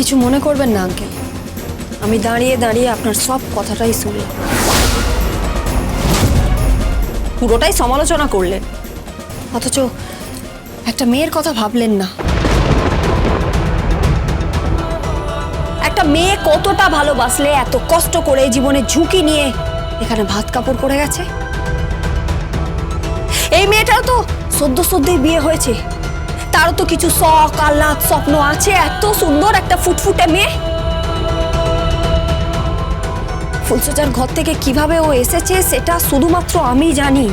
কিছু মনে করবেন না আঙ্কেল, আমি দাঁড়িয়ে দাঁড়িয়ে আপনার সব কথাটাই শুনলাম, পুরোটাই সমালোচনা করলেন, অথচ একটা মেয়ের কথা ভাবলেন না। একটা মেয়ে কতটা ভালোবাসলে এত কষ্ট করে জীবনে ঝুঁকি নিয়ে এখানে ভাত কাপড় করে গেছে। এই মেয়েটাও তো সদ্যই বিয়ে হয়েছে, তারও তো কিছু শখ আহ্লাদ স্বপ্ন আছে। এত সুন্দর একটা ফুটফুটে মেয়ে, ফুলসজ্জার ঘর থেকে কিভাবে ও এসেছে সেটা শুধুমাত্র আমি জানি,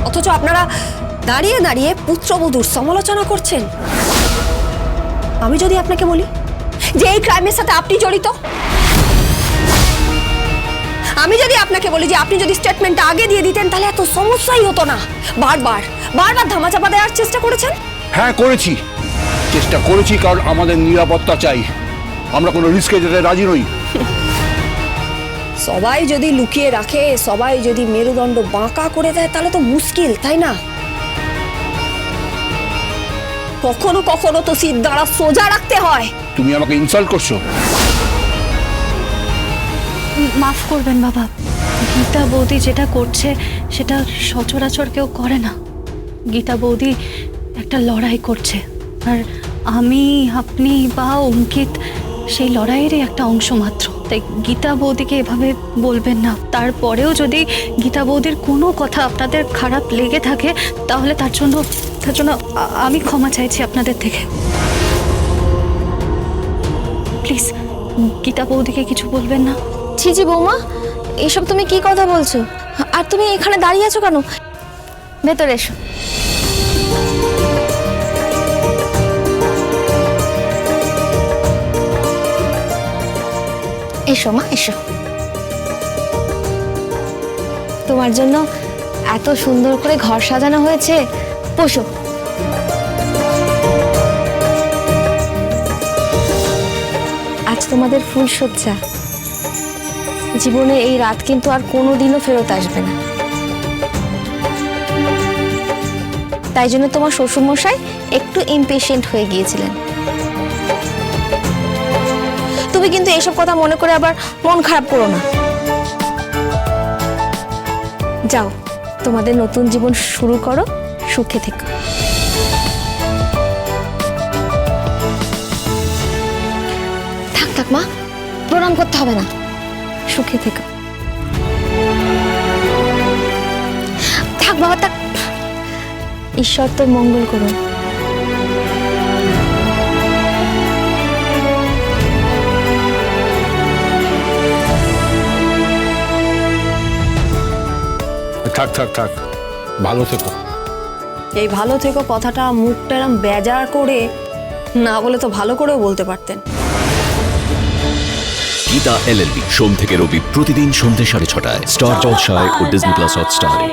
অথচ আপনারা দাঁড়িয়ে দাঁড়িয়ে পুত্রবধূর সমালোচনা করছেন। আমি যদি আপনাকে বলি যে এই ক্রাইমের সাথে আপনি জড়িত, আমি যদি আপনাকে বলি যে আপনি যদি স্টেটমেন্টটা আগে দিয়ে দিতেন তাহলে এত সমস্যাই হতো না। বারবার বারবার ধামাচাপা দেওয়ার চেষ্টা করেছেন। হ্যাঁ করেছি, চেষ্টা করেছি, কারণ আমাদের নিরাপত্তা চাই, আমরা কোনো রিস্কে যেতে রাজি নই। সবাই যদি লুকিয়ে রাখে, সবাই যদি মেরুদণ্ড বাঁকা করে দেয় তাহলে তো মুশকিল, তাই না? কখনো কখনো তো সিট দাঁড়া সোজা রাখতে হয়। তুমি আমাকে ইনসাল্ট করছো। মাফ করবেন বাবা, গীতা বৌদি যেটা করছে সেটা সচরাচর কেউ করে না। গীতা বৌদি একটা লড়াই করছে, আর আমি, আপনি বা অঙ্কিত সেই লড়াইয়েরই একটা অংশ মাত্র। তাই গীতা বৌদিকে এভাবে বলবেন না। তারপরেও যদি গীতা বৌদির কোনো কথা আপনাদের খারাপ লেগে থাকে তাহলে তার জন্য আমি ক্ষমা চাইছি আপনাদের থেকে। প্লিজ গীতা বৌদিকে কিছু বলবেন না। ছি ছি বৌমা, এসব তুমি কি কথা বলছো? আর তুমি এখানে দাঁড়িয়ে আছো কেন? ভেতরে এসো। এসো মা, এসো। তোমার জন্য এত সুন্দর করে ঘর সাজানো হয়েছে, বসো। আজ তোমাদের ফুলসজ্জা, জীবনে এই রাত কিন্তু আর কোনোদিনও ফেরত আসবে না। তাই জন্য তোমার শ্বশুরমশাই একটু ইমপেশেন্ট হয়ে গিয়েছিলেন। তুমি কিন্তু এসব কথা মনে করে আবার মন খারাপ করো না। যাও, তোমাদের নতুন জীবন শুরু করো, সুখে থেকো। থাক থাক মা, প্রণাম করতে হবে না, সুখে থেকো। থাক বাবা, থাক। ঈশ্বর তোর মঙ্গল করুন। থাক থাক থাক, ভালো থেকো। এই ভালো থেকো কথাটা মুখটা এরম বেজার করে না বলে তো ভালো করেও বলতে পারতেন। গীতা LLB সোম থেকে রবি প্রতিদিন সন্ধ্যে 6:30টায় স্টার জলসায় ও ডিজনি প্লাস হটস্টারে।